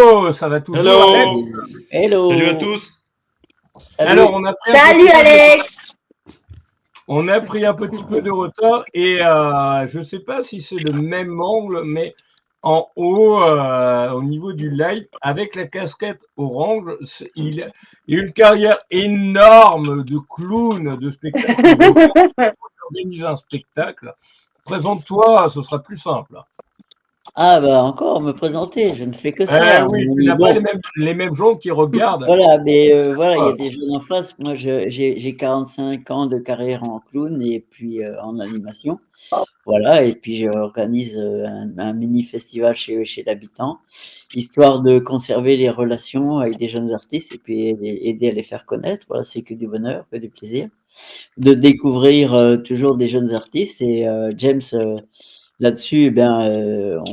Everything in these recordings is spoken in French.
Hello, ça va toujours, Alex? Hello. Hello. Salut à tous. Salut. Alors, on a pris Salut Alex. On a pris un petit peu de retard et je ne sais pas si c'est le même angle, mais en haut, au niveau du live, avec la casquette orange, il a une carrière énorme de clown, de spectacle. Organise un spectacle. Présente-toi, ce sera plus simple. Ah bah encore me présenter, je ne fais que ça. Oui, tu n'as pas les mêmes gens qui regardent. Voilà, mais voilà, il y a des jeunes en face. Moi, j'ai 45 ans de carrière en clown et puis en animation. Voilà, et puis j'organise un mini festival chez l'habitant, histoire de conserver les relations avec des jeunes artistes et puis aider à les faire connaître. Voilà, c'est que du bonheur, que du plaisir. De découvrir toujours des jeunes artistes et James, là-dessus, eh bien,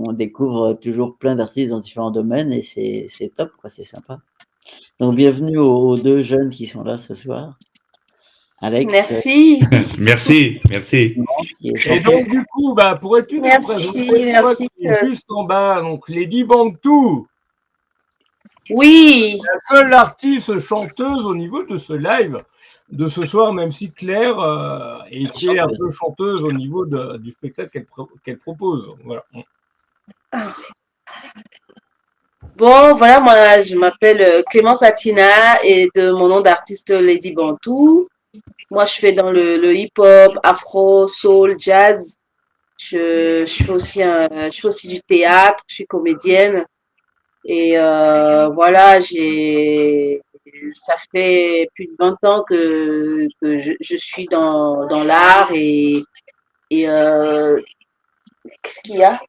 on découvre toujours plein d'artistes dans différents domaines et c'est top, quoi, c'est sympa. Donc, bienvenue aux deux jeunes qui sont là ce soir. Alex. Merci. Merci. Et donc, du coup, pourrais-tu nous présenter toi qui est juste en bas, donc Lady Bantou? Oui. La seule artiste chanteuse au niveau de ce live de ce soir, même si Claire était un peu chanteuse au niveau du spectacle qu'elle propose. Voilà. Bon, voilà, moi, je m'appelle Clémence Atina et de mon nom d'artiste Lady Bantou. Moi, je fais dans le hip-hop, afro, soul, jazz. Je fais aussi du théâtre, je suis comédienne. Et voilà, ça fait plus de 20 ans que je suis dans l'art et qu'est-ce qu'il y a?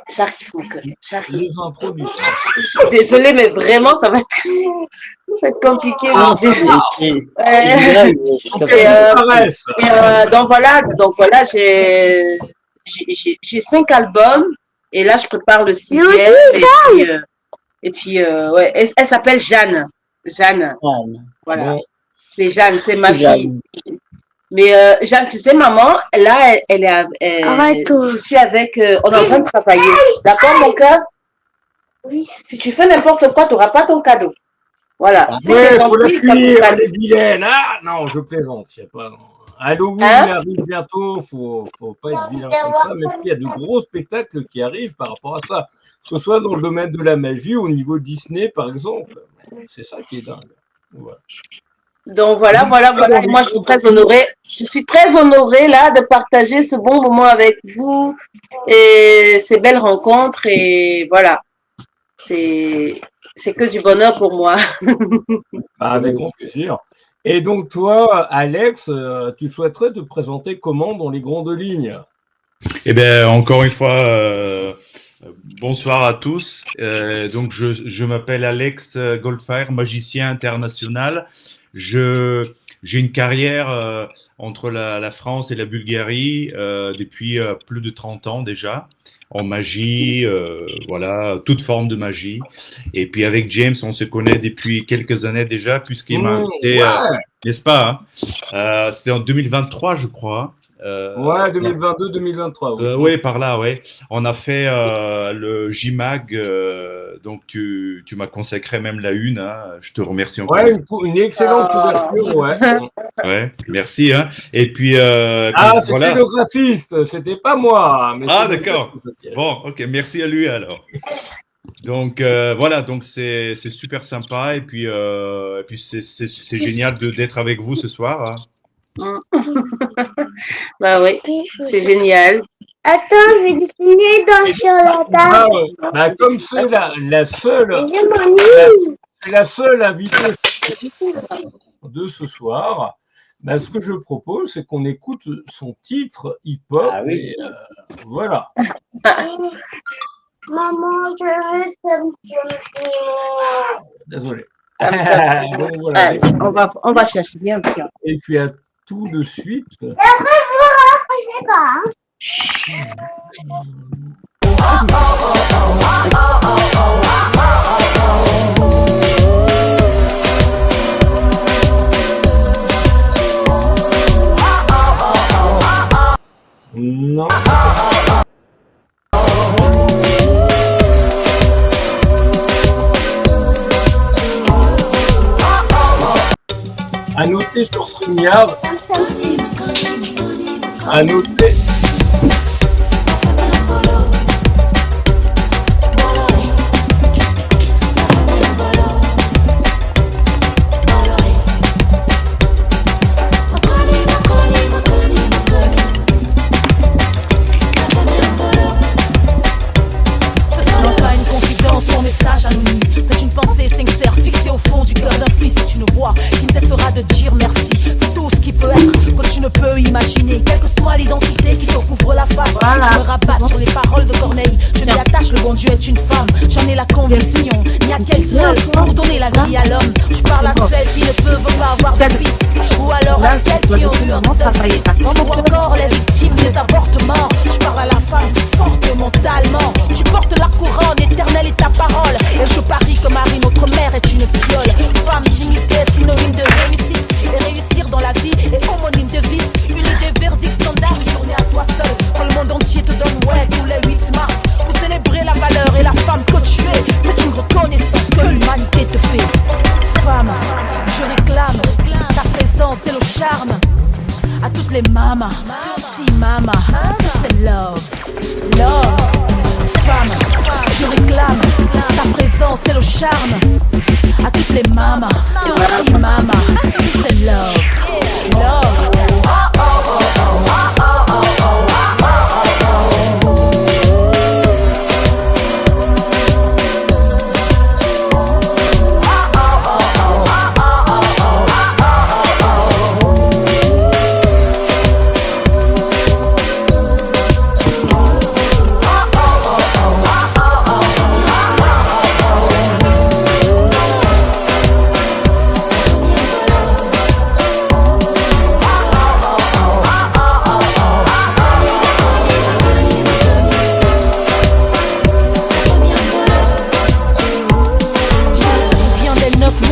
J'arrive, mon cœur, j'arrive. Désolée, mais vraiment, ça va être compliqué. Donc voilà, j'ai 5 albums et là, je prépare le 6e. Et puis, ouais, elle s'appelle Jeanne. Jeanne. Voilà. C'est Jeanne, c'est ma fille. Mais Jeanne, tu sais, maman, là, je suis avec, on est en train de travailler. D'accord, mon cœur? Oui. Si tu fais n'importe quoi, tu n'auras pas ton cadeau. Voilà. Il faut la punir, elle est vilaine. Ah, non, je plaisante. Je sais pas. Halloween arrive bientôt, faut pas être vilain comme ça, mais il y a de gros spectacles qui arrivent par rapport à ça. Que ce soit dans le domaine de la magie, au niveau Disney, par exemple. C'est ça qui est dingue. Voilà. Donc voilà. Moi, je suis très honorée là de partager ce bon moment avec vous et ces belles rencontres et voilà. C'est que du bonheur pour moi. Avec grand plaisir. Et donc toi, Alex, tu souhaiterais te présenter comment dans les grandes lignes? Eh bien, encore une fois, bonsoir à tous. Donc, je m'appelle Alex Goldfire, magicien international. J'ai une carrière entre la France et la Bulgarie depuis plus de 30 ans déjà, en magie, voilà, toute forme de magie. Et puis avec James, on se connaît depuis quelques années déjà, puisqu'il m'a invité, n'est-ce pas, hein, c'était en 2023, je crois. Ouais, 2022-2023. Oui, par là, ouais. On a fait le JMAG, donc tu m'as consacré même la une, hein. Je te remercie encore. Ouais, une excellente couverture, ouais. Ouais, merci, hein. Et puis, c'était voilà. Le graphiste, c'était pas moi. Mais d'accord. Bon, ok, merci à lui alors. Donc voilà, donc c'est super sympa et puis c'est génial d'être avec vous ce soir. Hein. Bah oui, c'est génial. Attends, je vais dessiner sur la table. Comme c'est la seule invitée de ce soir, ce que je propose, c'est qu'on écoute son titre hip-hop. Et voilà. Maman, je veux ça. Désolé. Donc, voilà. On va chercher bien. Et puis à tout de suite. Non. noter sur StreamYard, Ça aussi. à noter. Message anonyme, c'est une pensée sincère fixée au fond du cœur d'un fils. C'est une voix qui ne cessera de dire merci. C'est tout ce qui peut être que tu ne peux imaginer. Quelle que soit l'identité qui te couvre la face, voilà. Je me rabatte sur les paroles de Corneille. Je m'y attache, le bon Dieu est une femme. J'en ai la conviction, il n'y a qu'elle seule pour donner la vie à l'homme. Je parle à celles qui ne peuvent pas avoir de fils, ou alors à celles qui ont eu un seul fils, ou encore les victimes des avortements. Je parle à la femme forte mentalement. Tu portes la couronne éternelle et ta parole. Et je parie que Marie, notre mère, est une fiole. Femme, dignité, synonyme de réussite. Et réussir dans la vie est homonyme de vice. Une idée verdict standard, une journée à toi seul. Quand le monde entier te donne ouais tous les 8 mars. Pour célébrer la valeur et la femme que tu es. C'est une reconnaissance que l'humanité te fait. Femme, je réclame ta présence et le charme. À toutes les mamas, si mama, c'est love, love. Femme, je réclame ta présence et le charme. À toutes les mamas, si mama, c'est love, love.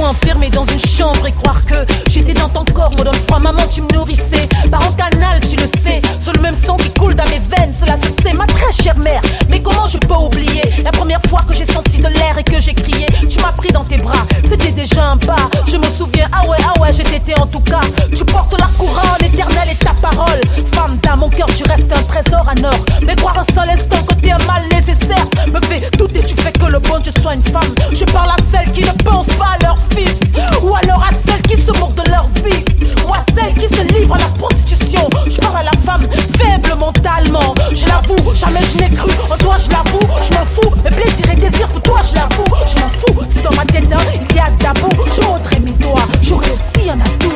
Enfermée dans une chambre et croire que j'étais dans ton corps, me donne froid. Maman, tu me nourrissais par un canal, tu le sais. C'est le même sang qui coule dans mes veines, cela se sait, ma très chère mère. Mais comment je peux oublier la première fois que j'ai senti de l'air et que j'ai crié? Tu m'as pris dans tes bras, c'était déjà un pas. Je me souviens, ah ouais, j'ai été en tout cas. Tu portes la couronne éternelle et ta parole. Femme, dans mon cœur, tu restes un trésor en or. Mais croire un seul instant que t'es un mal nécessaire me fait douter, tu fais que le bon Dieu soit une femme. Je parle à celles qui ne pensent pas à leur fils, ou alors à celles qui se moquent de leur vie, ou à celles qui se livrent à la prostitution. Je parle à la femme faible mentalement. Je l'avoue, jamais je n'ai cru en toi, je l'avoue. Je m'en fous, mes plaisirs et désirs pour toi, je l'avoue. Je m'en fous, si dans ma tête il y a d'abou. J'aurais aimé toi, j'aurais aussi un atout.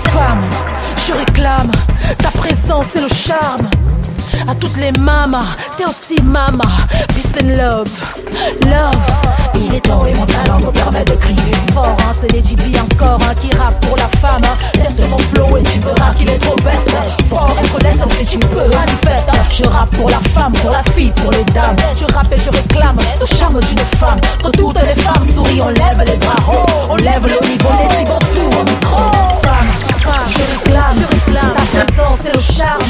Femme, je réclame ta présence et le charme. À toutes les mamas, t'es aussi mama. Peace and love, love. Il est temps et mon talent me permet de crier fort, hein. C'est Lady B encore, hein, qui rappe pour la femme, hein. Teste mon flow et tu verras qu'il est trop best. Fort et connaissance si tu peux, manifeste, hein. Je rappe pour la femme, pour la fille, pour les dames. Je rappe et je réclame le charme d'une femme. Quand toutes les femmes sourient, on lève les bras hauts, on lève le niveau, les tribans tout au micro. Femme, je réclame ta présence et le charme.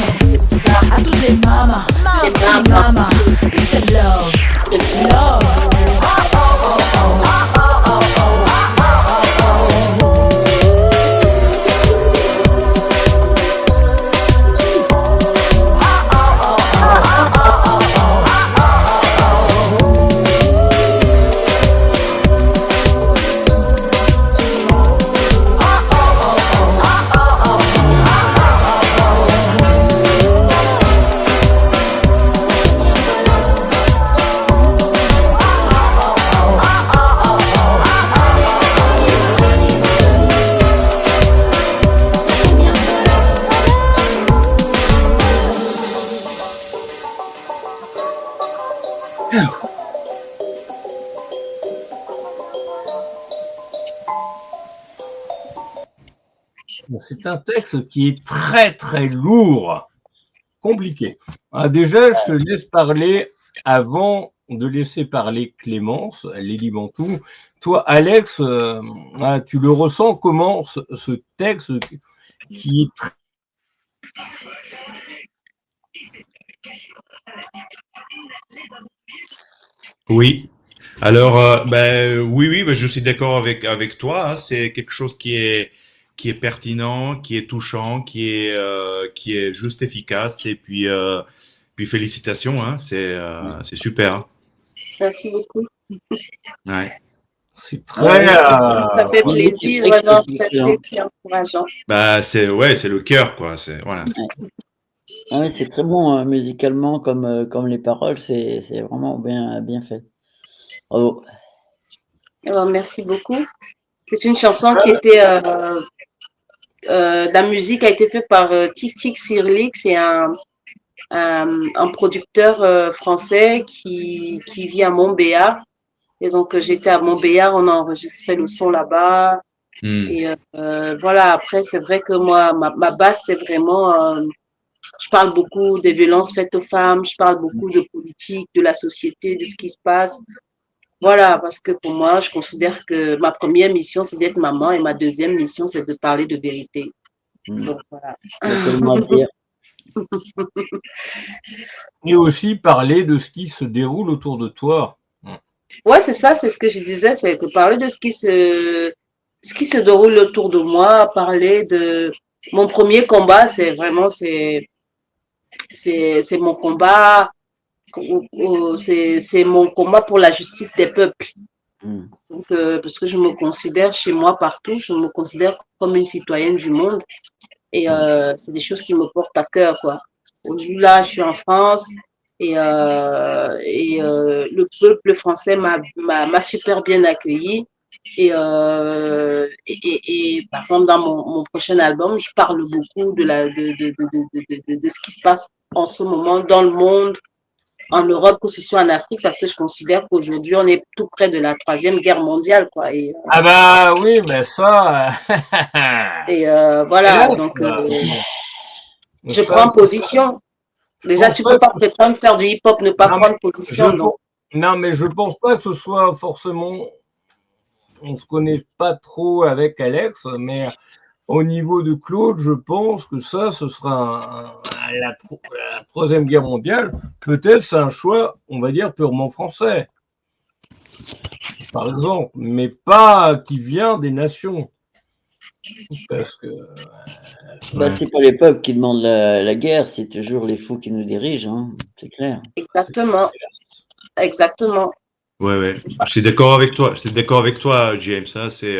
À toutes les mamas, si mama, c'est love, love. C'est un texte qui est très très lourd, compliqué. Ah, déjà, je te laisse parler avant de laisser parler Clémence, Lady Bantou. Toi, Alex, tu le ressens comment ce texte qui est très... Oui. Alors, oui, je suis d'accord avec toi, hein. C'est quelque chose qui qui est pertinent, qui est touchant, qui est juste efficace. Et puis félicitations, hein, c'est super. Hein. Merci beaucoup. Ouais. C'est très. Ça fait Musique plaisir, électrique, vraiment, c'est excellent. c'est encourageant. Bah, c'est le cœur, quoi. Voilà. Ah oui, c'est très bon hein, musicalement, comme les paroles, c'est vraiment bien fait. Bravo. Alors, merci beaucoup. C'est une chanson qui était. La musique a été faite par Tic Tic Sirlik, c'est un producteur français qui vit à Montbéliard. Et donc, j'étais à Montbéliard, on a enregistré le son là-bas. Et voilà, après, c'est vrai que moi, ma base, c'est vraiment. Je parle beaucoup des violences faites aux femmes, je parle beaucoup de politique, de la société, de ce qui se passe. Voilà, parce que pour moi, je considère que ma première mission, c'est d'être maman et ma deuxième mission, c'est de parler de vérité. Donc, voilà. Il y a tellement à dire. Et aussi parler de ce qui se déroule autour de toi. Ouais, c'est ça, c'est ce que je disais, c'est que parler de ce qui se déroule autour de moi, parler de mon premier combat, c'est vraiment, c'est mon combat, c'est mon combat pour la justice des peuples. Donc, parce que je me considère chez moi partout, je me considère comme une citoyenne du monde et c'est des choses qui me portent à cœur, quoi. Aujourd'hui, là, je suis en France et le peuple français m'a super bien accueilli et par exemple, dans mon prochain album, je parle beaucoup de ce qui se passe en ce moment dans le monde, en Europe, que ce soit en Afrique, parce que je considère qu'aujourd'hui, on est tout près de la 3e guerre mondiale, quoi. Ah bah oui, mais ça. Et voilà, donc je prends position. Déjà, tu peux pas prétendre faire du hip-hop, ne pas prendre position. Non, mais je pense pas que ce soit forcément. On se connaît pas trop avec Alex, mais au niveau de Claude, je pense que ça, ce sera la 3e guerre mondiale. Peut-être c'est un choix, on va dire, purement français, par exemple, mais pas qui vient des nations. Parce que. C'est pas les peuples qui demandent la guerre, c'est toujours les fous qui nous dirigent, hein, c'est clair. Exactement. Ouais. Je suis d'accord avec toi. James. Ça, c'est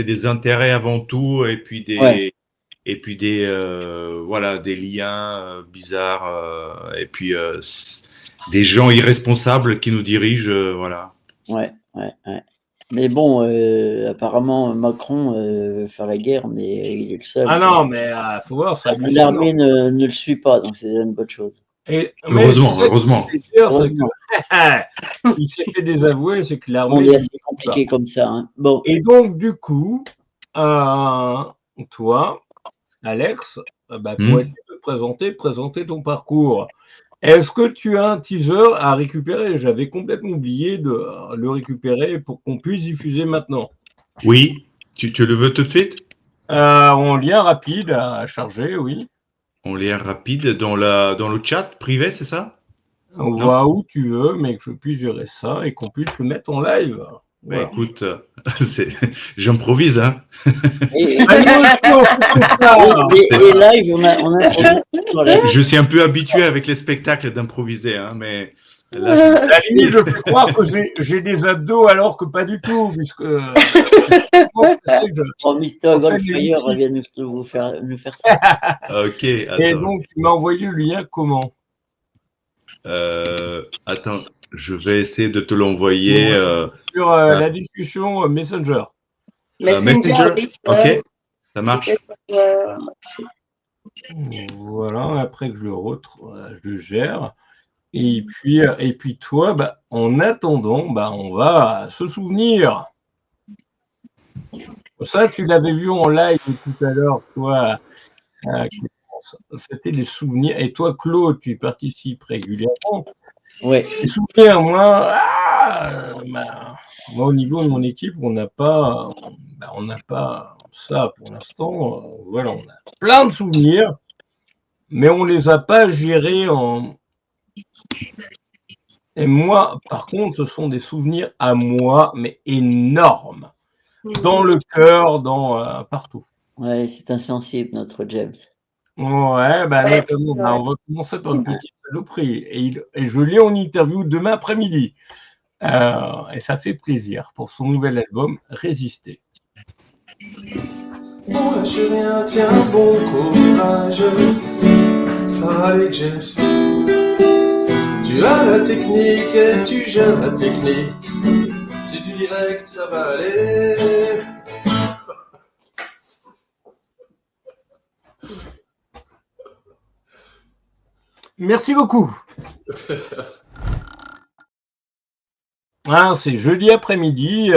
des intérêts avant tout, et puis des liens bizarres, et puis des gens irresponsables qui nous dirigent, voilà. Ouais. Mais bon, apparemment Macron veut faire la guerre, mais il est le seul. Ah non, mais faut voir ça. L'armée ne le suit pas, donc c'est une bonne chose. Heureusement. Il s'est fait désavouer, c'est que l'armée. On est assez compliqué comme ça. Hein. Bon. Et donc, du coup, toi, Alex, pour essayer de présenter ton parcours, est-ce que tu as un teaser à récupérer? J'avais complètement oublié de le récupérer pour qu'on puisse diffuser maintenant. Oui, tu le veux tout de suite? En lien rapide à charger, oui. En lien rapide dans le chat privé, c'est ça? On va où tu veux, mais que je puisse gérer ça et qu'on puisse le mettre en live. Voilà. Bah, écoute, j'improvise, hein. Et live, on improvise. Je suis un peu habitué avec les spectacles d'improviser, hein, mais là, à la limite, je fais croire que j'ai des abdos alors que pas du tout, puisque. Mr. Goldfire vient nous faire ça. Ok. Attends. Et donc, tu m'as envoyé le lien comment? Attends, je vais essayer de te l'envoyer. Sur la discussion Messenger. Messenger. Ok, ça marche. Voilà, après que je le gère. Et puis toi, en attendant, on va se souvenir. Ça, tu l'avais vu en live tout à l'heure, toi. C'était les souvenirs. Et toi, Claude, tu y participes régulièrement. Ouais. Les souvenirs, moi, au niveau de mon équipe, on n'a pas ça pour l'instant. Voilà, on a plein de souvenirs, mais on les a pas gérés Et moi, par contre, ce sont des souvenirs à moi, mais énormes. dans le cœur, partout. Ouais, c'est insensible, notre James. Ouais, bah, Ouais, notamment, bah, ouais. on va commencer par une petite saloperie. Et je l'ai en interview demain après-midi. Et ça fait plaisir pour son nouvel album, Résister. On lâche rien, tiens, bon courage. Ça va aller, James. Tu as la technique et tu gères la technique. C'est du direct, ça va aller. Merci beaucoup. C'est jeudi après-midi,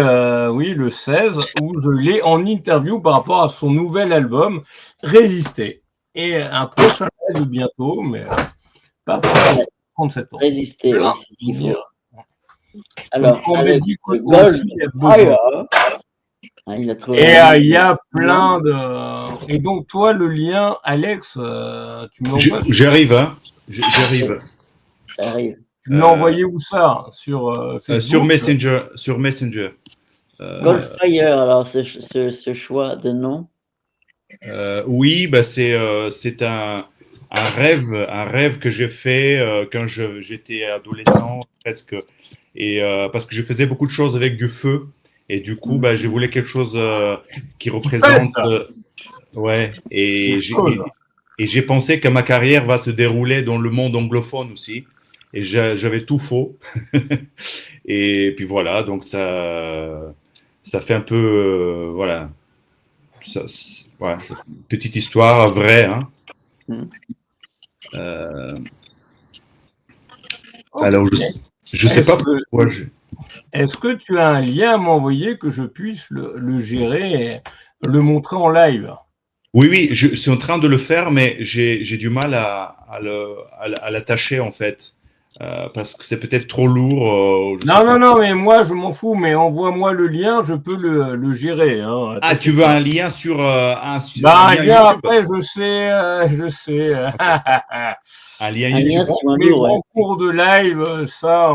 oui, le 16, où je l'ai en interview par rapport à son nouvel album, Résister. Et un prochain live bientôt, mais pas forcément 37 ans. Résister, Alors, oui, c'est ce qu'il faut. Alors, on Alex, dit le aussi, Gold il y a besoin. Fire. Ah, il a trouvé Et un il y nom. a plein de. Et donc, toi, le lien, Alex, tu me l'envoies J'arrive, hein. J'arrive. Ça arrive. Tu me l'as envoyé où ça? Sur Facebook? Sur Messenger. Sur Messenger. Goldfire, alors ce choix de nom. Oui, bah c'est un rêve que j'ai fait quand j'étais adolescent presque, et parce que je faisais beaucoup de choses avec du feu, et du coup, bah, je voulais quelque chose qui représente, ouais, et j'ai pensé que ma carrière va se dérouler dans le monde anglophone aussi, et j'avais tout faux, et puis voilà, donc ça fait un peu, voilà. Ouais, petite histoire vraie. Hein. Okay. Alors, je sais pas pourquoi. Est-ce que tu as un lien à m'envoyer que je puisse le gérer et le montrer en live? Oui, je suis en train de le faire, mais j'ai du mal à l'attacher en fait. Parce que c'est peut-être trop lourd. Non, mais moi je m'en fous, mais envoie-moi le lien, je peux le gérer. Hein. Ah, tu veux un lien sur un lien YouTube. Après, je sais. Okay. Un lien YouTube. Mais en cours de live, ça,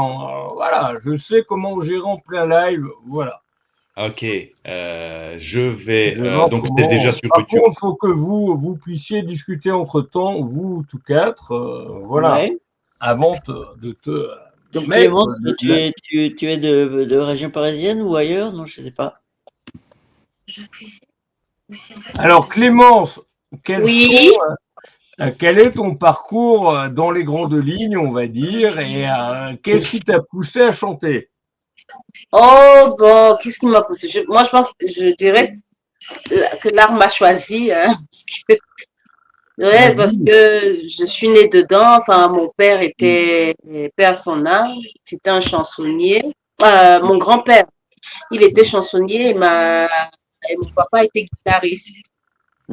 voilà, je sais comment gérer en plein live, voilà. Ok, je vais. Donc c'est déjà sur Par YouTube. contre, il faut que vous puissiez discuter entre temps, vous tous quatre, voilà, ouais. avant de te. Donc Clémence, tu es de région parisienne ou ailleurs? Non, je ne sais pas. Alors Clémence, quel est ton parcours dans les grandes lignes, on va dire, et qu'est-ce qui t'a poussé à chanter? Oh, bon, qu'est-ce qui m'a poussé? Moi, je dirais que l'art m'a choisi. Hein, parce que je suis née dedans. Enfin, mon père était, paix à son âme, c'était un chansonnier. Mon grand-père, il était chansonnier et mon papa était guitariste.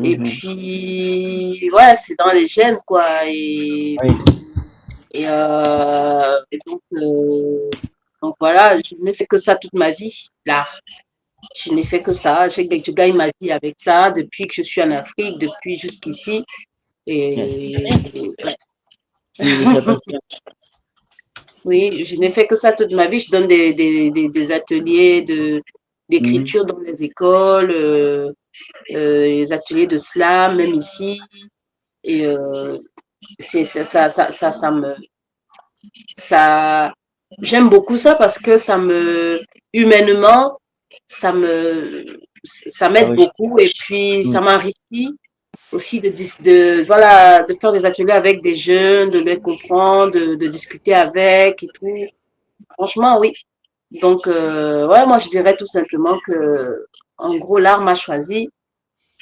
Et puis, ouais, c'est dans les gènes, quoi. Et donc voilà, je n'ai fait que ça toute ma vie, l'art. Je n'ai fait que ça. Je gagne ma vie avec ça depuis que je suis en Afrique, depuis jusqu'ici. Et oui, je n'ai fait que ça toute ma vie. Je donne des ateliers d'écriture dans les écoles, les ateliers de slam, même ici. Et j'aime beaucoup ça parce que humainement, ça m'aide beaucoup et puis ça m'enrichit aussi de faire des ateliers avec des jeunes, de les comprendre, de discuter avec et tout. Franchement, oui. Donc, ouais, moi, je dirais tout simplement que, en gros, l'art m'a choisi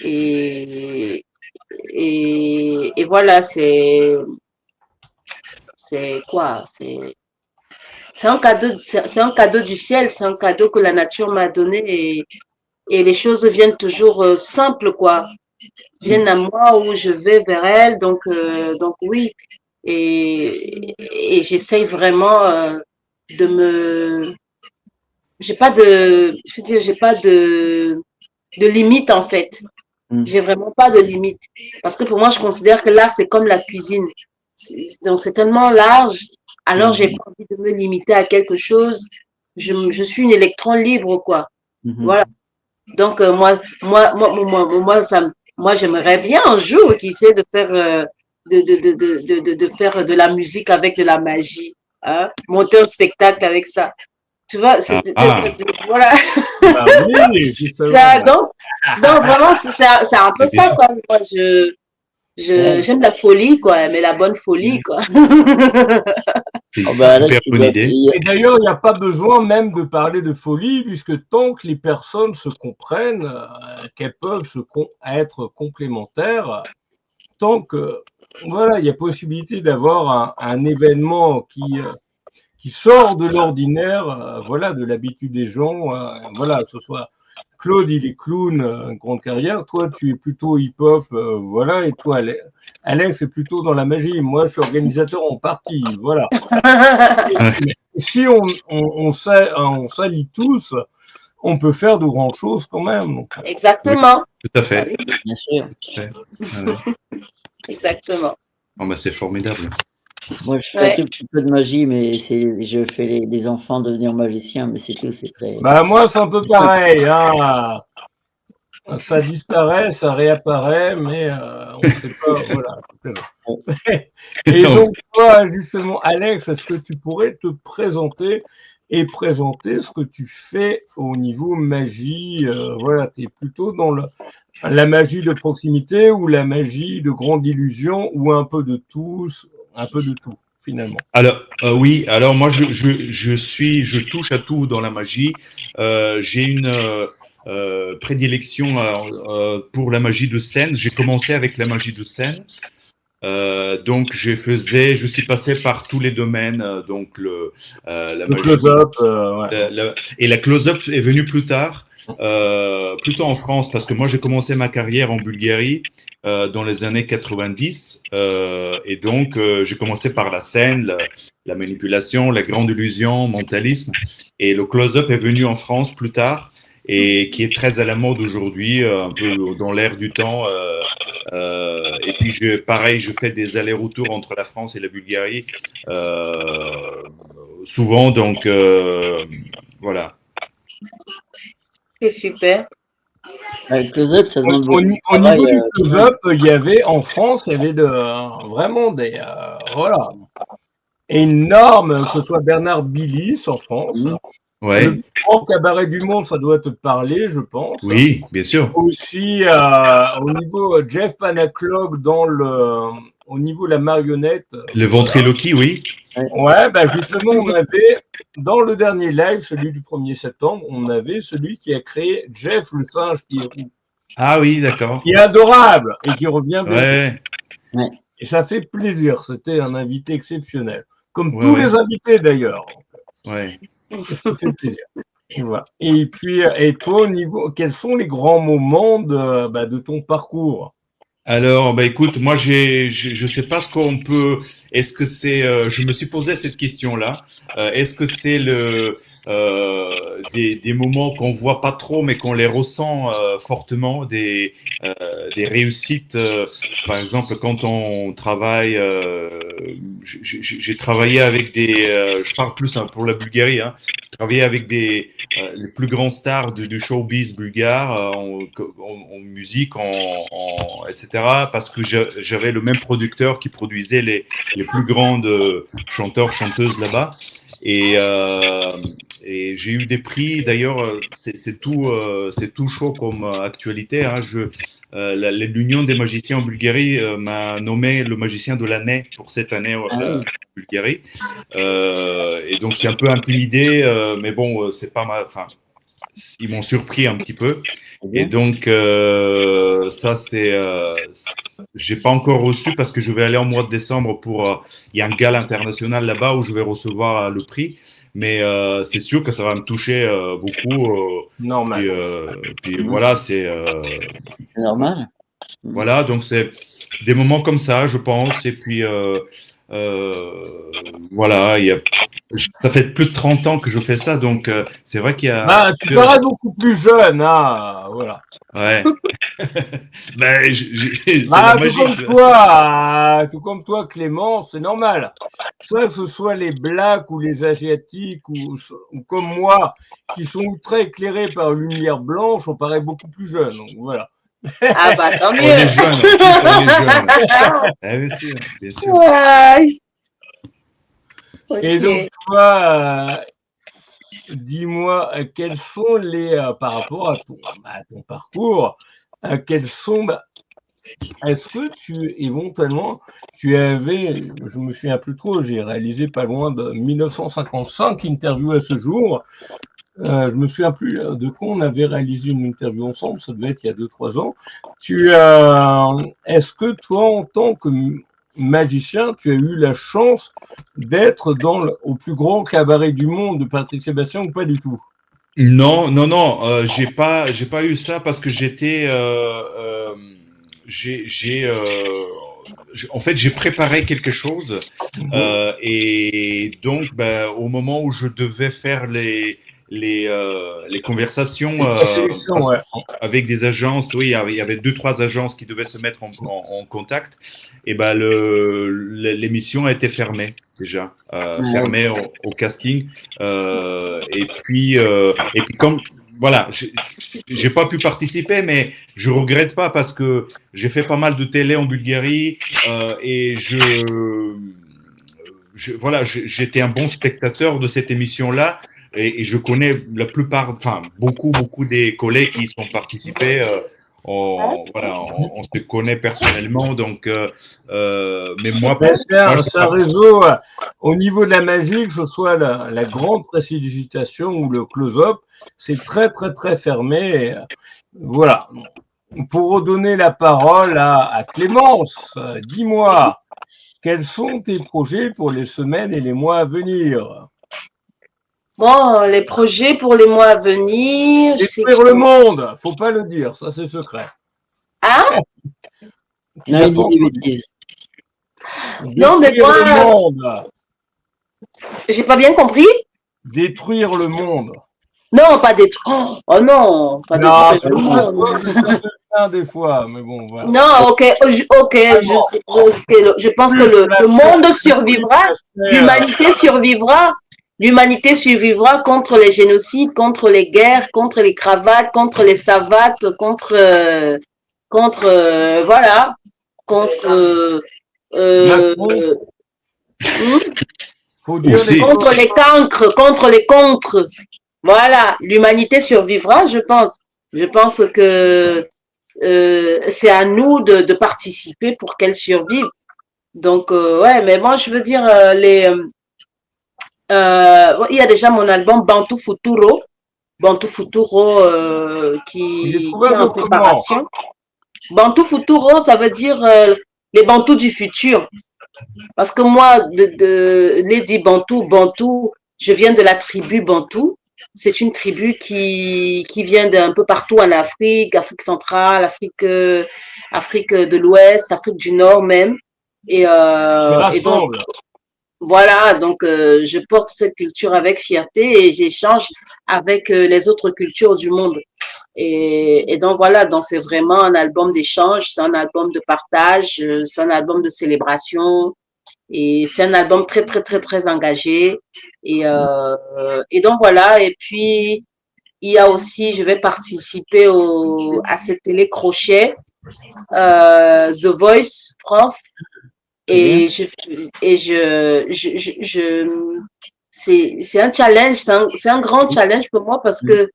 et voilà, c'est quoi? C'est un cadeau du ciel, c'est un cadeau que la nature m'a donné et les choses viennent toujours simples, quoi. Viennent à moi où je vais vers elles, donc oui. Et j'essaye vraiment j'ai pas de limite en fait. J'ai vraiment pas de limite. Parce que pour moi, je considère que l'art, c'est comme la cuisine. Donc, c'est tellement large. Alors, j'ai pas envie de me limiter à quelque chose. Je suis une électron libre, quoi. Voilà. Donc, moi, j'aimerais bien un jour, qui sait, de faire, de faire de la musique avec de la magie. Hein? Monter un spectacle avec ça. Tu vois, voilà. Bah oui, justement. Donc, vraiment, c'est un peu ça, quoi. Moi, j'aime la folie, quoi, mais la bonne folie, quoi. C'est Oh, une bah, super Alex, bonne idée. Et d'ailleurs, il n'y a pas besoin même de parler de folie, puisque tant que les personnes se comprennent, qu'elles peuvent être complémentaires, tant que voilà, il y a possibilité d'avoir un événement qui sort de l'ordinaire, voilà, de l'habitude des gens, voilà, que ce soit Claude, il est clown, grande carrière, toi, tu es plutôt hip-hop, voilà, et toi, Alex est plutôt dans la magie, moi, je suis organisateur en partie, voilà. Mais si on s'allie tous, on peut faire de grandes choses quand même. Donc. Exactement. Tout à fait. bien sûr. Exactement. Oh, bah, c'est formidable. Moi, je fais un tout petit peu de magie, mais je fais les enfants devenir magiciens, mais c'est tout, c'est très. Bah moi, c'est un peu pareil. Hein. Ça disparaît, ça réapparaît, mais on ne sait pas. Voilà. Et donc, toi, justement, Alex, est-ce que tu pourrais te présenter et présenter ce que tu fais au niveau magie? Voilà, tu es plutôt dans la magie de proximité ou la magie de grande illusion ou un peu de tout, finalement. Alors, oui, alors moi, je touche à tout dans la magie. J'ai une prédilection pour la magie de scène. J'ai commencé avec la magie de scène. Donc, je suis passé par tous les domaines. Donc, la magie. Close-up. Ouais. Et la close-up est venue plus tard. Plutôt en France, parce que moi j'ai commencé ma carrière en Bulgarie dans les années 90 et donc j'ai commencé par la scène, la manipulation, la grande illusion, mentalisme, et le close-up est venu en France plus tard et qui est très à la mode aujourd'hui, un peu dans l'air du temps. Et puis pareil, je fais des allers-retours entre la France et la Bulgarie souvent, donc voilà. C'est super. Le close-up, ça demande Au niveau du close-up, il y avait en France, il y avait vraiment des voilà énormes, que ce soit Bernard Billis en France. Ouais. Le plus grand cabaret du monde, ça doit te parler, je pense. Oui, bien sûr. Aussi, au niveau Jeff Panaclock au niveau de la marionnette. Le ventriloquie, oui. Ouais, bah justement, on avait, dans le dernier live, celui du 1er septembre, on avait celui qui a créé Jeff le singe qui est roux. Ah oui, d'accord. Qui est adorable et qui revient bien. Ouais. Et ça fait plaisir. C'était un invité exceptionnel. Comme tous les invités d'ailleurs. Ouais. Ça fait plaisir. Voilà. Et puis, et toi, quels sont les grands moments de ton parcours? Alors, bah écoute, moi je sais pas ce qu'on peut. Est-ce que c'est je me suis posé cette question-là. Est-ce que c'est des moments qu'on voit pas trop mais qu'on les ressent fortement, des réussites. Par exemple, quand on travaille, j'ai travaillé avec je parle plus pour la Bulgarie. Hein, j'ai travaillé avec les plus grands stars du showbiz bulgare en musique, etc. Parce que j'avais le même producteur qui produisait les plus grandes chanteurs, chanteuses là-bas. Et j'ai eu des prix. D'ailleurs, c'est tout chaud comme actualité. Hein. L'Union des magiciens en Bulgarie m'a nommé le magicien de l'année pour cette année en Bulgarie. Et donc, je suis un peu intimidé, mais bon, c'est pas mal. Enfin, ils m'ont surpris un petit peu. Et donc, ça, j'ai pas encore reçu parce que je vais aller en mois de décembre il y a un gala international là-bas où je vais recevoir le prix. Mais c'est sûr que ça va me toucher beaucoup. Normal. Puis voilà, c'est normal. Voilà, donc c'est des moments comme ça, je pense. Et puis voilà, Ça fait plus de 30 ans que je fais ça, donc c'est vrai qu'il y a. Bah, tu parais beaucoup plus jeune, hein, voilà. Ouais. Ben, c'est Bah, la magie. Tu vois. tout comme toi, Clément, c'est normal. Soit que ce soit les Blacks ou les Asiatiques ou comme moi, qui sont très éclairés par une lumière blanche, on paraît beaucoup plus jeune. Donc voilà. Ah bah tant On mieux. est jeune, en plus, on est jeune. Ah, bien sûr, bien sûr. Ouais. Et Ok. donc, toi, dis-moi, quels sont par rapport à ton parcours, quels sont, est-ce que éventuellement, tu avais, je me souviens plus trop, j'ai réalisé pas loin de 1955 interviews à ce jour. Je me souviens plus de quand on avait réalisé une interview ensemble, ça devait être il y a 2-3 ans. Est-ce que toi, en tant que magicien, tu as eu la chance d'être au plus grand cabaret du monde de Patrick Sébastien ou pas du tout? Non, non, non, j'ai pas eu ça parce que en fait, j'ai préparé quelque chose et donc, ben, au moment où je devais faire les conversations La sélection, ouais. avec des agences, oui, il y avait 2, 3 agences qui devaient se mettre en contact, et ben l'émission a été fermée déjà, fermée au casting, et puis comme voilà, j'ai pas pu participer, mais je regrette pas parce que j'ai fait pas mal de télé en Bulgarie et voilà, j'étais un bon spectateur de cette émission-là et je connais la plupart, enfin beaucoup des collègues qui y sont participés. Voilà, on se connaît personnellement, donc mais moi, C'est je un réseau, au niveau de la magie, que ce soit la grande précipitation ou le close-up, c'est très, très, très fermé. Voilà. Pour redonner la parole à Clémence, dis-moi, quels sont tes projets pour les semaines et les mois à venir? Bon, les projets pour les mois à venir, je sais Détruire que... le monde, faut pas le dire, ça c'est secret. Hein? Non, il dit des bêtises. Non, mais Détruire le moi, monde, j'ai pas bien compris. détruire le monde. Non, pas détruire. Oh non, pas Non, détruire le monde. ça se fait des fois, mais bon, voilà. Non, ok, je pense que le monde survivra, l'humanité survivra contre les génocides, contre les guerres, contre les cravates, contre les savates, voilà, contre Faut dire aussi. contre les cancres, contre les contres. Voilà, l'humanité survivra, je pense. Je pense que c'est à nous de participer pour qu'elle survive. Donc, ouais, mais moi, je veux dire, il y a déjà mon album Bantu Futuro. Bantu Futuro qui est en préparation. Bantu Futuro, ça veut dire les Bantous du futur. Parce que moi, de Lady Bantu, je viens de la tribu Bantu. C'est une tribu qui vient d'un peu partout en Afrique, Afrique centrale, Afrique de l'Ouest, Afrique du Nord même. Et donc, voilà, donc je porte cette culture avec fierté et j'échange avec les autres cultures du monde. Et donc voilà, donc c'est vraiment un album d'échange, c'est un album de partage, c'est un album de célébration et c'est un album très très très très engagé. Et donc voilà, et puis il y a aussi, je vais participer à cette télé crochet, The Voice France. Et c'est un challenge, c'est un grand challenge pour moi parce que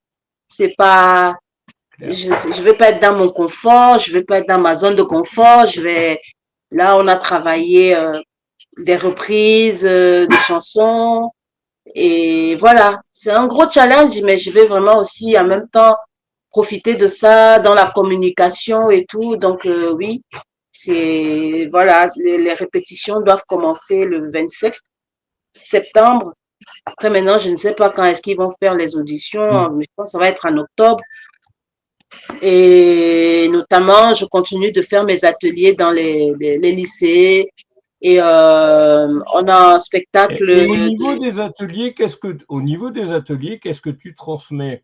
c'est pas, je vais pas être dans mon confort, je vais pas être dans ma zone de confort. Là, on a travaillé des reprises, des chansons. Et voilà, c'est un gros challenge, mais je vais vraiment aussi en même temps profiter de ça dans la communication et tout. Donc, oui, voilà, les répétitions doivent commencer le 27 septembre. Après, maintenant, je ne sais pas quand est-ce qu'ils vont faire les auditions, mais je pense que ça va être en octobre. Et notamment, je continue de faire mes ateliers dans les lycées Et on a un spectacle. Et au niveau des ateliers, qu'est-ce que tu transmets?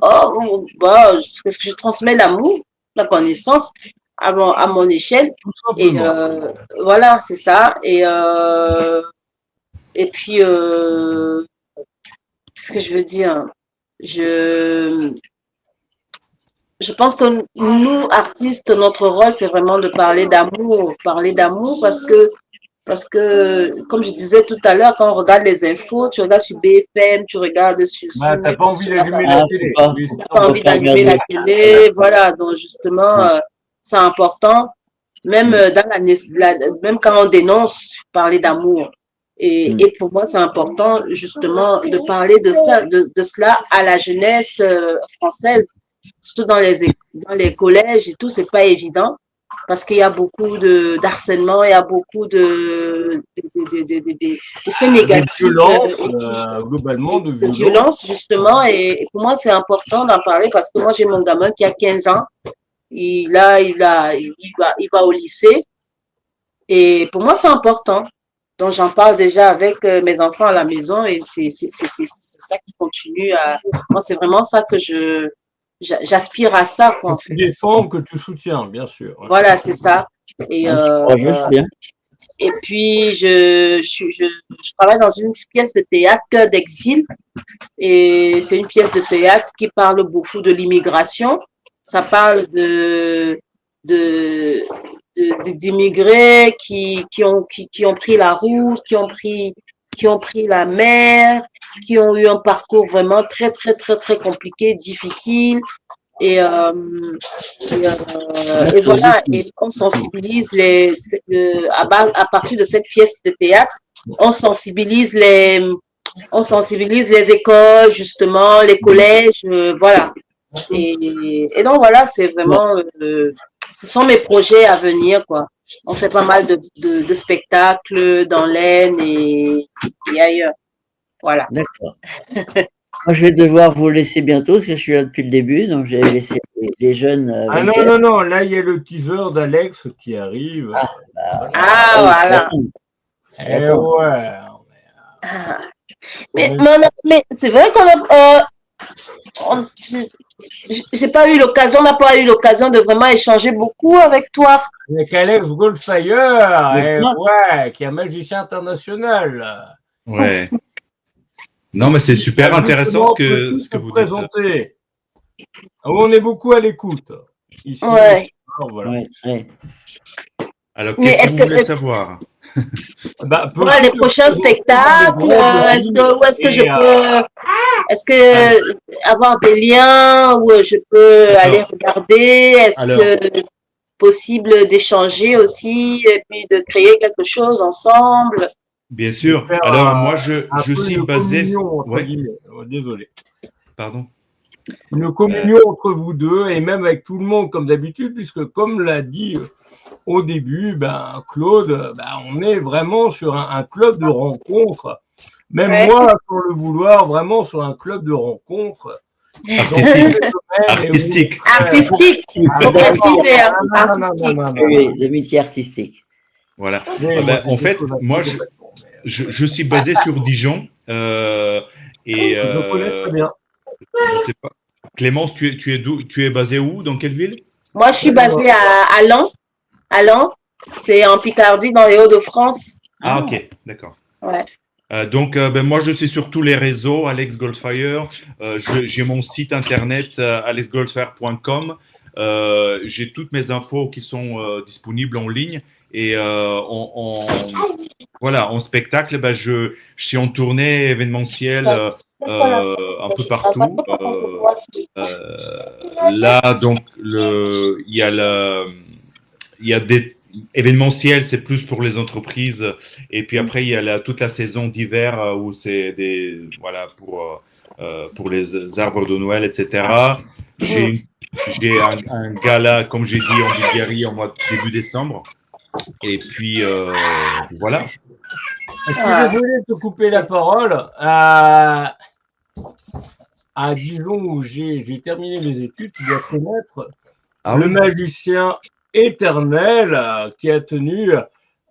Oh, bah, parce que je transmets l'amour, la connaissance à mon échelle. Tout Et simplement. voilà, c'est ça. Et puis, qu'est-ce que je veux dire? Je, je pense que nous, artistes, notre rôle, c'est vraiment de parler d'amour parce que, comme je disais tout à l'heure, quand on regarde les infos, tu regardes sur BFM, tu regardes sur Bah, t'as pas envie tu regardes d'allumer Ah, la faut télé. pas, Oui, faut c'est pas, pas ça. faut envie pas d'allumer regarder. la télé, voilà, donc justement, Ouais. c'est important, même même quand on dénonce, parler d'amour. Et pour moi, c'est important justement de parler de ça, de cela à la jeunesse française, surtout dans les collèges et tout, c'est pas évident parce qu'il y a beaucoup d'harcèlement, il y a beaucoup de faits De négatifs violence, globalement, de de violence. violence, justement. Et pour moi, c'est important d'en parler parce que moi, j'ai mon gamin qui a 15 ans. Il va au lycée. Et pour moi, c'est important. Donc, j'en parle déjà avec mes enfants à la maison et c'est ça qui continue à. Moi, c'est vraiment ça que j'aspire à ça, quoi, en Que tu fait. défends, que tu soutiens, bien sûr. Voilà, c'est ça. Et, Ah, c'est courageux, c'est bien. et puis, je travaille dans une pièce de théâtre, Cœur d'exil. Et c'est une pièce de théâtre qui parle beaucoup de l'immigration. Ça parle de, d'immigrés qui ont pris la route, qui ont pris la mer, qui ont eu un parcours vraiment très, très, très, très compliqué, difficile. Et, et voilà, et on sensibilise à partir de cette pièce de théâtre, on sensibilise les écoles, justement, les collèges, voilà. Et donc, voilà, c'est vraiment, ce sont mes projets à venir, quoi. On fait pas mal de spectacles dans l'Aisne et ailleurs. Voilà. D'accord. Moi, je vais devoir vous laisser bientôt parce que je suis là depuis le début, donc je vais laisser les jeunes Ah avec. non, non, non, là, il y a le teaser d'Alex qui arrive. Ah, voilà. Eh ouais. Mais c'est vrai qu'on a, j'ai pas eu l'occasion, on n'a pas eu l'occasion de vraiment échanger beaucoup avec toi. Avec Alex Goldfire, Avec moi. ouais, qui est un magicien international. Ouais. Non, mais c'est super intéressant ce que vous dites. Présenter. On est beaucoup à l'écoute. Ici, Ouais. voilà. Ouais, très. Alors, Mais qu'est-ce que est-ce vous que- voulez savoir? Bah, Voilà, les prochains spectacles, est-ce que avoir des liens où je peux aller regarder, est-ce que possible d'échanger aussi et puis de créer quelque chose ensemble? Bien sûr. faire Alors, moi, je peu suis de basé. communion, entre Ouais, guillemets. Désolé. pardon. Une communion entre vous deux et même avec tout le monde comme d'habitude, puisque comme l'a dit au début, ben, Claude, ben, on est vraiment sur un club de rencontres. Même Ouais. moi, sans le vouloir, vraiment sur un club de rencontres. Artistique. Artistique. Artistique, faut préciser, hein, artistique. Oui, d'amitié artistique. Voilà. Mais Ah moi, ben, en c'est fait, quelque chose à moi, faire. je suis basé sur Dijon. Et Je connais très bien. je sais pas. Clémence, tu es basé où? Dans quelle ville? Moi, je suis basée à Lens. À Lens, c'est en Picardie, dans les Hauts-de-France. Ah, ok, d'accord. Ouais. Donc, ben, moi, je suis sur tous les réseaux, Alex Goldfire. J'ai mon site internet, alexgoldfire.com. J'ai toutes mes infos qui sont disponibles en ligne. Et voilà, en spectacle, ben, je suis en tournée événementielle un peu partout. Là, donc, il y a des événementiels, c'est plus pour les entreprises. Et puis après, il y a toute la saison d'hiver où c'est voilà, pour les arbres de Noël, etc. J'ai un gala, comme j'ai dit, en Bulgarie début décembre. Et puis, voilà. Je suis désolé de te couper la parole. À Dijon, où j'ai terminé mes études, tu dois connaître le magicien éternel qui a tenu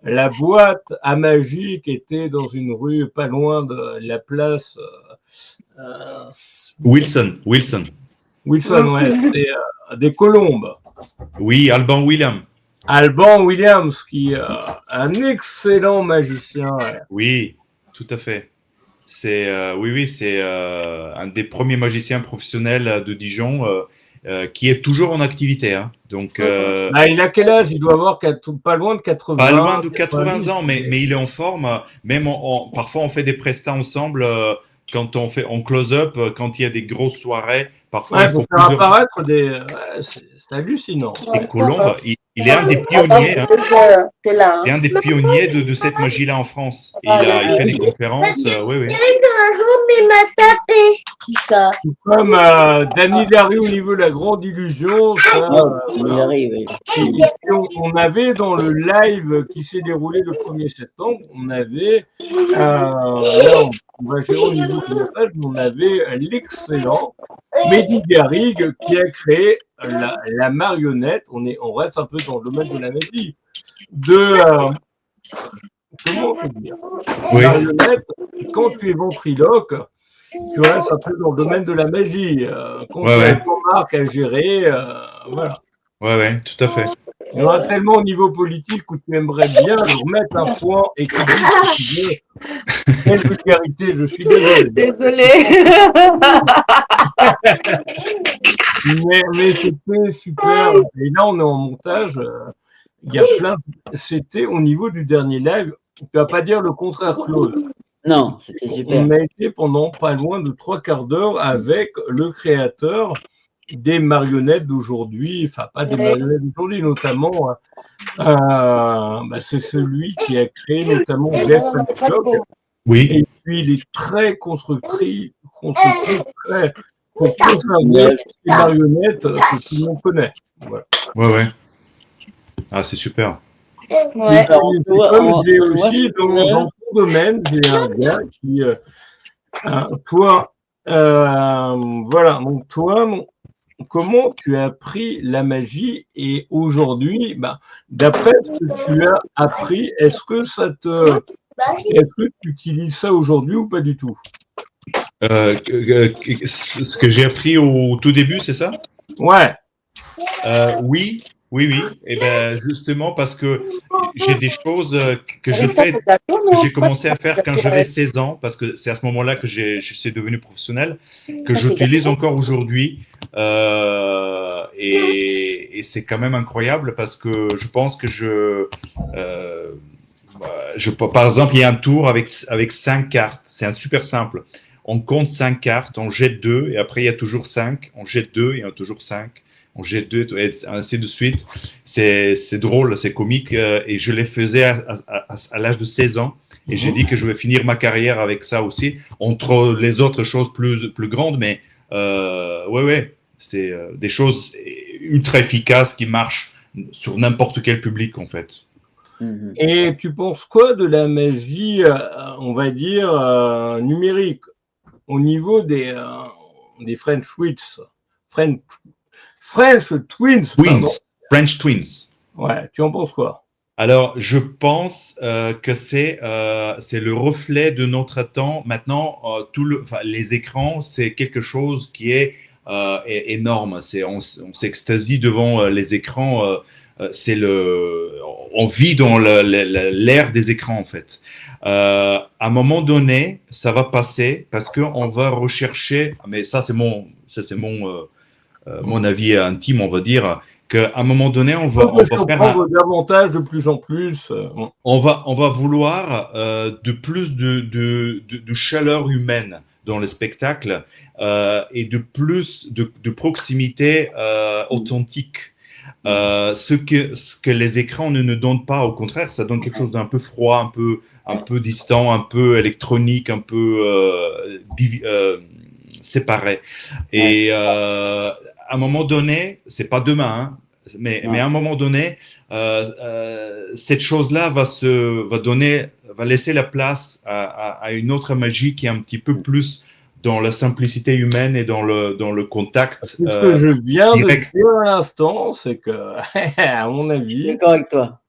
la boîte à magie qui était dans une rue pas loin de la place Wilson. Wilson, ouais, des Colombes. Oui, Alban William. Alban Williams, qui est un excellent magicien. Ouais. Oui, tout à fait. C'est un des premiers magiciens professionnels de Dijon qui est toujours en activité. Hein. Donc, Il a quel âge? Il doit avoir pas loin de 80 pas loin de 80 90, ans, mais il est en forme. Même parfois, on fait des prestats ensemble quand on close-up, quand il y a des grosses soirées. Parfois, il pour faut faire plusieurs apparaître des. C'est hallucinant. des colombes. Il est un des pionniers. Hein. T'es là. Il est un des pionniers de cette magie-là en France. Il fait des conférences. Oui, oui. Un jour, il m'a tapé. Qui ça? Tout comme Danny Larry au niveau de la grande illusion. Ça, Il arrive. et puis on avait dans le live qui s'est déroulé le 1er septembre, on avait, là, on va gérer au niveau de la page, mais on avait l'excellent Mehdi Garrigue qui a créé la marionnette. On reste un peu dans le domaine de la magie. Comment on peut dire? Oui. Marionnette, quand tu es ventriloque, tu restes un peu dans le domaine de la magie. Quand tu as ton marque à gérer, voilà. Ouais, tout à fait. Il y en a tellement au niveau politique où tu aimerais bien leur mettre un point et qu'ils disent ce qu'ils veulent. Quelle vulgarité, je suis désolé. Désolée. Mais c'était super. Et là, on est en montage. Il y a plein. C'était au niveau du dernier live. Tu vas pas dire le contraire, Claude. Non, c'était super. On a été pendant pas loin de 3/4 d'heure avec le créateur des marionnettes d'aujourd'hui, enfin pas des marionnettes d'aujourd'hui, notamment, c'est celui qui a créé notamment Jeff Hancock. Oui. Et puis il est très constructif, très pour conserver les marionnettes que tout le monde connaît. Voilà. Ouais. Ah, c'est super. Ouais. Comme j'ai aussi dans ton domaine, j'ai un gars qui, toi, voilà, donc toi, comment tu as appris la magie et aujourd'hui, d'après ce que tu as appris, est-ce que tu utilises ça aujourd'hui ou pas du tout? Ce que j'ai appris au tout début, c'est ça? Ouais. Oui. Et ben justement parce que j'ai des choses que je fais, que j'ai commencé à faire quand j'avais 16 ans, parce que c'est à ce moment-là que je suis devenu professionnel, que j'utilise encore aujourd'hui. Et c'est quand même incroyable parce que je pense que par exemple, il y a un tour avec 5 cartes. C'est super simple. On compte 5 cartes, on jette 2 et après il y a toujours 5. On jette 2 et on a toujours 5. On jette 2 et ainsi de suite. C'est drôle, c'est comique et je les faisais à l'âge de 16 ans. Et j'ai dit que je vais finir ma carrière avec ça aussi, entre les autres choses plus grandes. Mais ouais, c'est des choses ultra efficaces qui marchent sur n'importe quel public en fait. Et tu penses quoi de la magie, on va dire, numérique au niveau des French Twins. French Twins. Ouais, tu en penses quoi? Alors, je pense que c'est le reflet de notre temps. Maintenant, les écrans, c'est quelque chose qui est énorme. On s'extasie devant les écrans. On vit dans l'ère des écrans en fait. À un moment donné, ça va passer parce qu'on va rechercher. Mais ça, c'est mon avis intime, on va dire. Qu'à un moment donné, on va faire davantage de plus en plus. On va vouloir de plus de chaleur humaine dans le spectacle et de plus de proximité authentique. Ce que les écrans ne donnent pas, au contraire, ça donne quelque chose d'un peu froid, un peu distant, un peu électronique, un peu séparé. Et à un moment donné, c'est pas demain, hein, mais à un moment donné, cette chose-là va laisser la place à une autre magie qui est un petit peu plus dans la simplicité humaine et dans le contact. Ce que je viens direct. de dire à l'instant, c'est que, à mon avis, d'accord avec toi.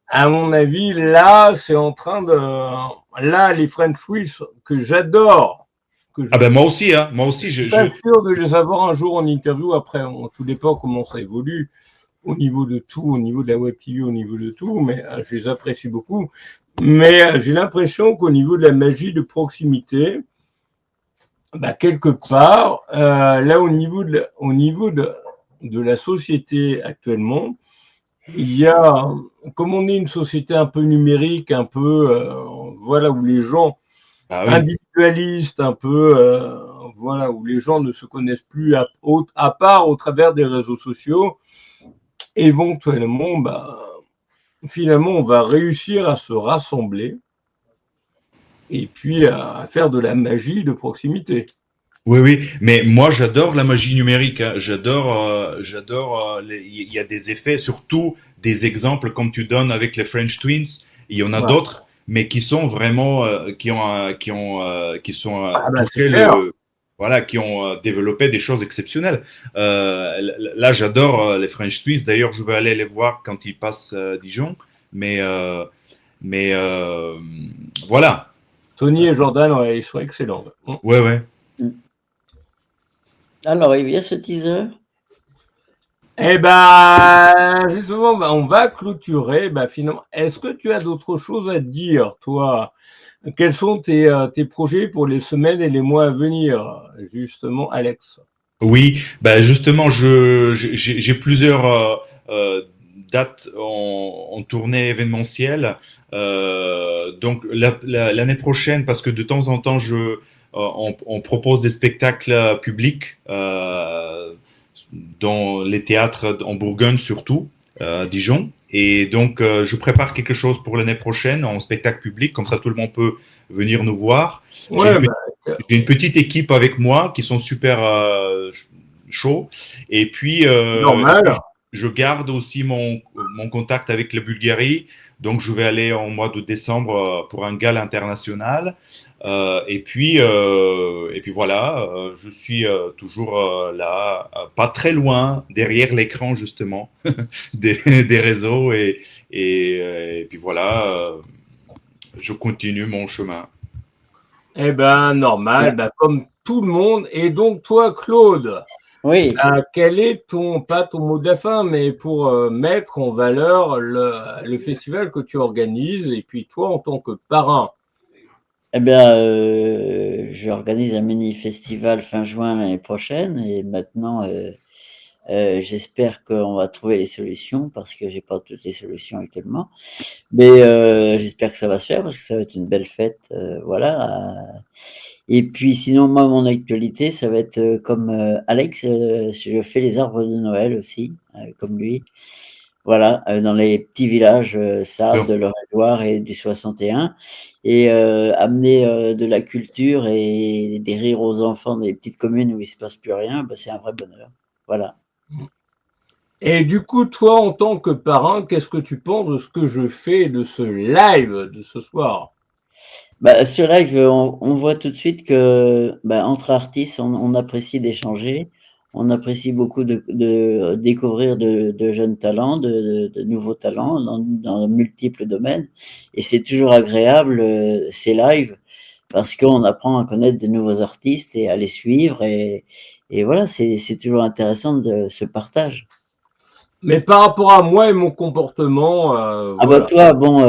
à mon avis, là, c'est en train de. Là, les French Whips, que j'adore, que je Ah ben moi aussi, hein. Moi aussi, suis pas sûr de les avoir un jour en interview. Après, tout dépend comment ça évolue au niveau de tout, au niveau de la web TV, au niveau de tout, mais je les apprécie beaucoup. Mais j'ai l'impression qu'au niveau de la magie de proximité, bah, quelque part, là, au niveau de la société actuellement, il y a, comme on est une société un peu numérique, un peu, voilà, où les gens Ah oui. individualistes, un peu, voilà, où les gens ne se connaissent plus à part au travers des réseaux sociaux, éventuellement, bah, finalement, on va réussir à se rassembler et puis à faire de la magie de proximité. Oui, oui, mais moi j'adore la magie numérique, hein. J'adore. Il y a des effets, surtout des exemples comme tu donnes avec les French Twins. Il y en a Ouais. d'autres, mais qui sont vraiment, qui sont Ah bah, c'est touchés clair. voilà, qui ont développé des choses exceptionnelles. Là, j'adore les French Twins. D'ailleurs, je vais aller les voir quand ils passent à Dijon. Mais, euh, mais voilà. Tony et Jordan, ouais, ils sont excellents. Ouais, ouais. Alors, il y a ce teaser. Eh ben, justement, bah, on va clôturer. Bah, finalement, est-ce que tu as d'autres choses à dire, toi? Quels sont tes projets pour les semaines et les mois à venir, justement, Alex? Oui, ben justement, j'ai plusieurs dates en tournée événementielle. Donc l'année prochaine, parce que de temps en temps, on propose des spectacles publics dans les théâtres en Bourgogne surtout, Dijon. Et donc, je prépare quelque chose pour l'année prochaine en spectacle public, comme ça tout le monde peut venir nous voir. J'ai Ouais, bah, une petite équipe avec moi qui sont super chauds. Et puis, normal. je garde aussi mon contact avec la Bulgarie. Donc, je vais aller en mois de décembre pour un gala international. Et puis voilà, je suis toujours là, pas très loin, derrière l'écran justement, des réseaux. Et puis voilà, je continue mon chemin. Eh ben, normal, bah, comme tout le monde. Et donc, toi, Claude, Oui. quel est pas ton mot de la fin, mais pour mettre en valeur le festival que tu organises, et puis toi, en tant que parrain? Eh bien, j'organise un mini-festival fin juin l'année prochaine et maintenant, j'espère qu'on va trouver les solutions parce que j'ai pas toutes les solutions actuellement. Mais j'espère que ça va se faire parce que ça va être une belle fête, voilà. Et puis sinon, moi, mon actualité, ça va être comme Alex, je fais les arbres de Noël aussi, comme lui. Voilà, dans les petits villages sardes de l'Eure-et-Loir et du 61 et amener de la culture et des rires aux enfants des petites communes où il se passe plus rien, bah, c'est un vrai bonheur. Voilà. Et du coup, toi, en tant que parrain, qu'est-ce que tu penses de ce que je fais de ce live de ce soir? Bah, ce live, on voit tout de suite que, bah, entre artistes, on apprécie d'échanger. On apprécie beaucoup de découvrir de jeunes talents, de nouveaux talents dans multiples domaines et c'est toujours agréable, ces lives parce qu'on apprend à connaître de nouveaux artistes et à les suivre et voilà, c'est toujours intéressant de ce partage. Mais par rapport à moi et mon comportement, Ah bah, voilà. toi, bon,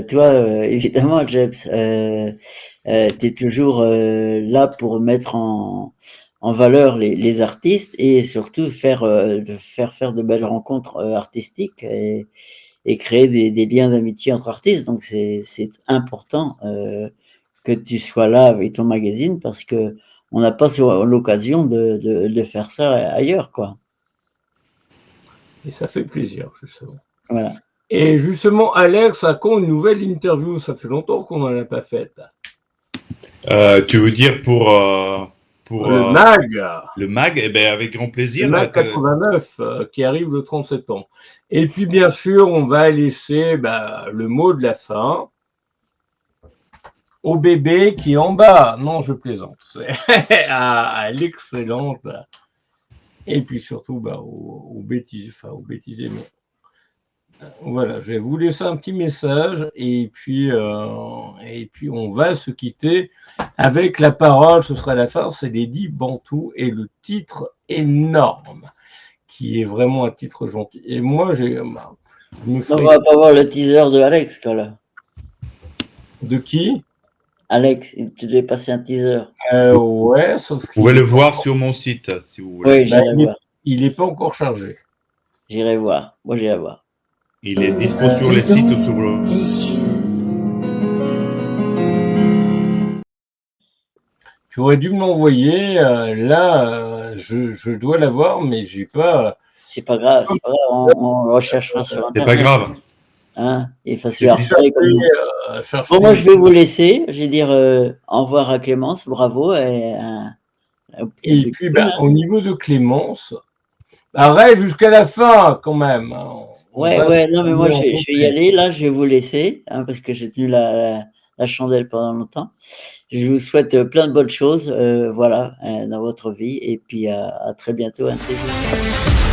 toi, évidemment, James, tu es toujours, là pour mettre en valeur les artistes et surtout faire de belles rencontres, artistiques et créer des liens d'amitié entre artistes. Donc c'est important, que tu sois là avec ton magazine parce qu'on n'a pas l'occasion de faire ça ailleurs, quoi. Et ça fait plaisir, justement. Voilà. Et justement, Alex, à quand une nouvelle interview? Ça fait longtemps qu'on n'en a pas faite. Tu veux dire pour Le MAG, le mag? Eh ben, avec grand le plaisir. MAG 89, qui arrive le 30 septembre. Et puis, bien sûr, on va laisser le mot de la fin au bébé qui est en bas. Non, je plaisante. À l'excellente. Et puis surtout, au bêtisier, non. Voilà, je vais vous laisser un petit message et puis on va se quitter avec la parole. Ce sera la fin, c'est Lady Bantou et le titre énorme, qui est vraiment un titre gentil. Et moi, je me On ferai... va pas voir le teaser de Alex, quoi, là. De qui? Alex, tu devais passer un teaser. Ouais, sauf Vous pouvez le voir sur mon site, si vous voulez. Oui, j'irai voir. il n'est pas encore chargé. J'irai voir. Moi, j'irai voir. Il est dispo sur les sites ou sur le... Tu aurais dû me l'envoyer. Là, je dois l'avoir, mais j'ai pas. C'est pas grave, c'est pas grave. On recherchera sur Internet. C'est pas grave. Hein, il est facile à retrouver. Chercher. Bon, moi, je vais vous laisser. Je vais dire au revoir à Clémence. Bravo. Et puis, au niveau de Clémence, arrête jusqu'à la fin quand même. Ouais, non, mais moi, je vais y aller. Là, je vais vous laisser hein, parce que j'ai tenu la chandelle pendant longtemps. Je vous souhaite plein de bonnes choses, voilà, dans votre vie. Et puis, à très bientôt. Un de ces jours.